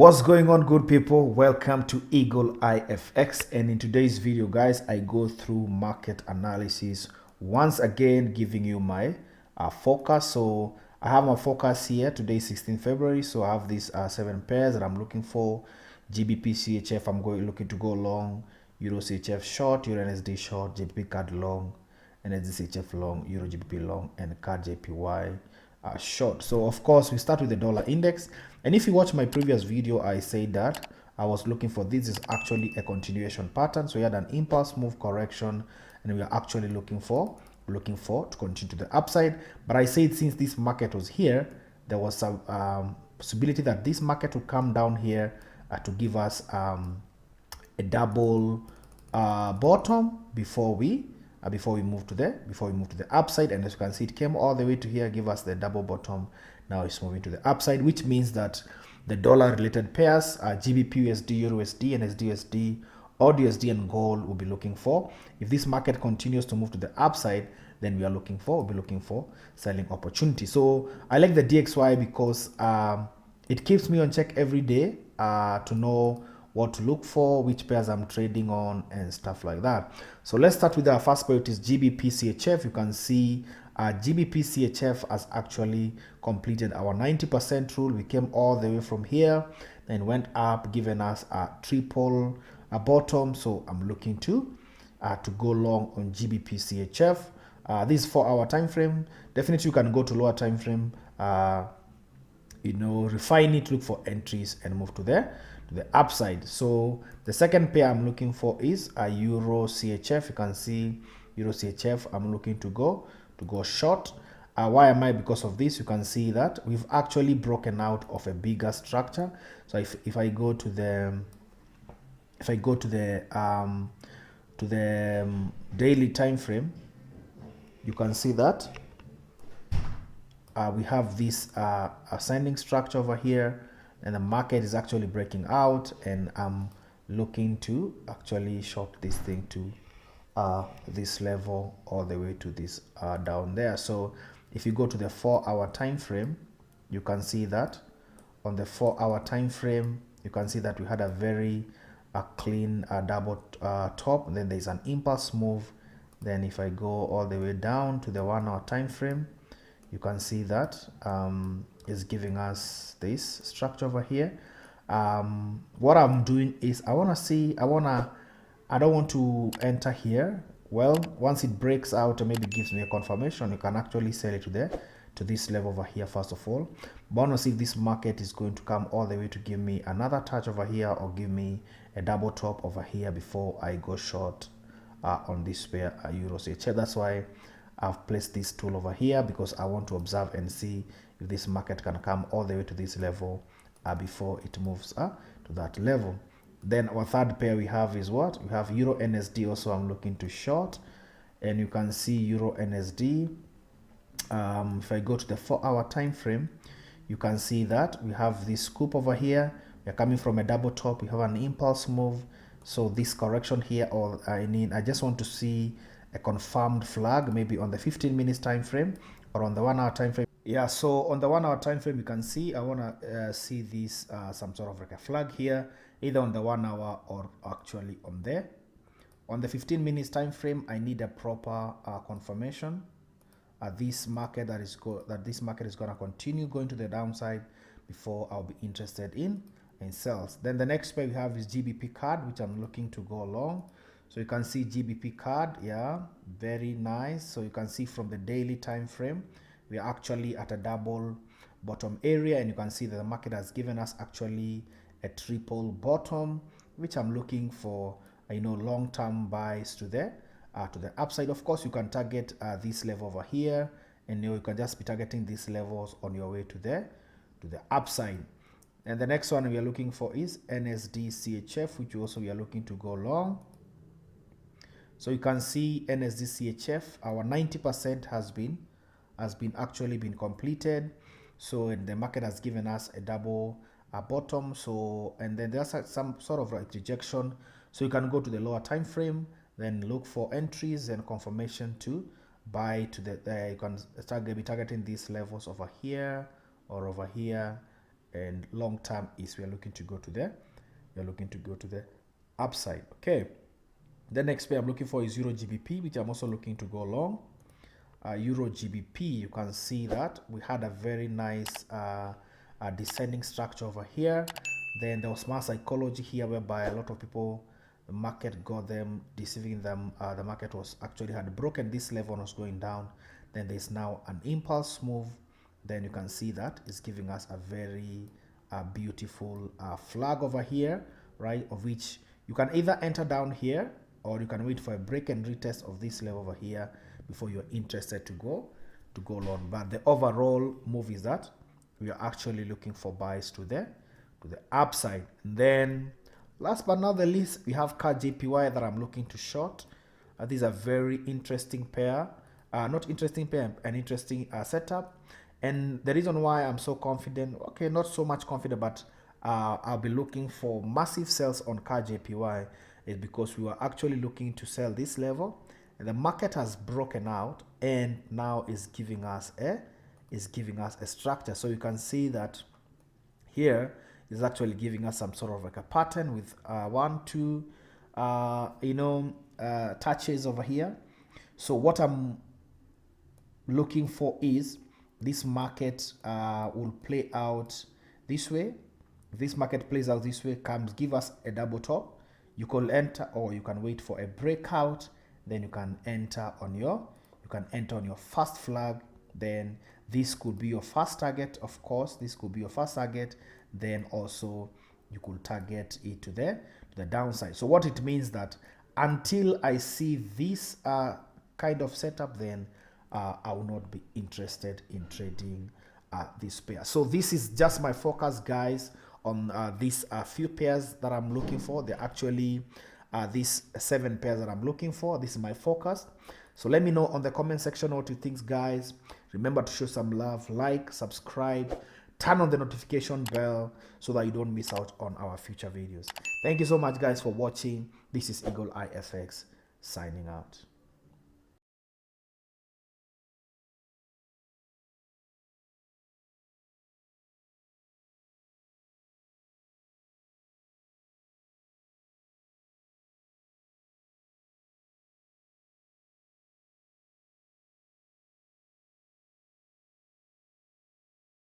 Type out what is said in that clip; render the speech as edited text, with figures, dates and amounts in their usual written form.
What's going on, good people? Welcome to Eagle IFX, and in today's video guys, I go through market analysis once again, giving you my forecast. So I have my forecast here. Today is 16 February, so I have these 7 pairs that I'm looking for. GBPCHF, I'm looking to go long. EURCHF short, EURNZD short, GBPCAD long, NZDCHF long, EURGBP long, and CADJPY short. So of course we start with the dollar index, and if you watch my previous video, I said that I was looking for this is actually a continuation pattern. So we had an impulse move correction, and we are actually looking for to continue to the upside. But I said since this market was here, there was some possibility that this market would come down here to give us a double bottom before we move to the upside. And as you can see, it came all the way to here, give us the double bottom. Now it's moving to the upside, which means that the dollar related pairs, GBPUSD, EURUSD, and NZDCHF, or USD and gold will be looking for. If this market continues to move to the upside, then we'll be looking for selling opportunity. So I like the DXY because it keeps me on check every day to know what to look for, which pairs I'm trading on, and stuff like that. So let's start with our first pair, which is GBPCHF. You can see GBPCHF has actually completed our 90% rule. We came all the way from here, then went up, giving us a triple bottom. So I'm looking to go long on GBPCHF. This is 4-hour time frame. Definitely you can go to lower time frame, refine it, look for entries, and move to the upside. So the second pair I'm looking for is a EURCHF. You can see EURCHF, I'm looking to go short. Why am I? Because of this, you can see that we've actually broken out of a bigger structure. So if I go to the daily time frame, you can see that we have this ascending structure over here, and the market is actually breaking out, and I'm looking to actually short this thing to this level all the way to this down there. So if you go to the 4-hour time frame, you can see that on the 4-hour time frame, you can see that we had a very clean double top, and then there's an impulse move. Then if I go all the way down to the 1-hour time frame, you can see that is giving us this structure over here. What I'm doing is I don't want to enter here. Well, once it breaks out and maybe gives me a confirmation, you can actually sell it to this level over here first of all. But I want to see if this market is going to come all the way to give me another touch over here, or give me a double top over here before I go short on this pair EURCHF. That's why I've placed this tool over here, because I want to observe and see if this market can come all the way to this level before it moves to that level. Then our third pair we have is what? We have EURNZD. Also, I'm looking to short, and you can see EURNZD. If I go to the 4-hour time frame, you can see that we have this scoop over here. We're coming from a double top. We have an impulse move. So this correction here, or I just want to see a confirmed flag, maybe on the 15 minutes time frame or on the 1-hour time frame. Yeah, so on the 1-hour time frame, you can see I want to see this some sort of like a flag here, either on the 1 hour or actually on there. On the 15 minutes time frame, I need a proper confirmation this market is going to continue going to the downside before I'll be interested in sales. Then the next pair we have is GBPCAD, which I'm looking to go along. So you can see GBPCAD, yeah, very nice. So you can see from the daily time frame, we are actually at a double bottom area, and you can see that the market has given us actually a triple bottom, which I'm looking for, long-term buys to the upside. Of course, you can target this level over here, and you can just be targeting these levels on your way to the upside. And the next one we are looking for is NZDCHF, which also we are looking to go long. So you can see NZDCHF, our 90% has been actually been completed. So the market has given us a double bottom. So, and then there's some sort of like rejection. So you can go to the lower time frame, then look for entries and confirmation to buy to the you can start maybe targeting these levels over here or over here, and long term is we are looking to go to the upside. Okay, the next pair I'm looking for is EURGBP, which I'm also looking to go long. EURGBP, you can see that we had a very nice descending structure over here. Then there was more psychology here, whereby a lot of people, the market got them, deceiving them. The market was actually had broken this level and was going down. Then there's now an impulse move. Then you can see that it's giving us a very beautiful flag over here, right? Of which you can either enter down here, or you can wait for a break and retest of this level over here before you're interested to go long. But the overall move is that we are actually looking for buys to the upside. And then last but not the least, we have CADJPY that I'm looking to short. This is a very interesting pair, not interesting pair, an interesting setup. And the reason why I'm so confident, okay, not so much confident, but I'll be looking for massive sales on CADJPY is because we were actually looking to sell this level, and the market has broken out and now is giving us a structure. So you can see that here is actually giving us some sort of like a pattern with 1, 2 touches over here. So what I'm looking for is this market will play out this way. If this market plays out this way, give us a double top, you could enter, or you can wait for a breakout. Then you can enter on your first flag. Then this could be your first target. Of course, this could be your first target. Then also you could target it to the downside. So what it means that until I see this kind of setup, then I will not be interested in trading this pair. So this is just my focus, guys, on these few pairs that I'm looking for. They're actually these 7 pairs that I'm looking for. This is my focus. So let me know on the comment section what you think, guys. Remember to show some love, like, subscribe, turn on the notification bell so that you don't miss out on our future videos. Thank you so much, guys, for watching. This is EURGFX signing out.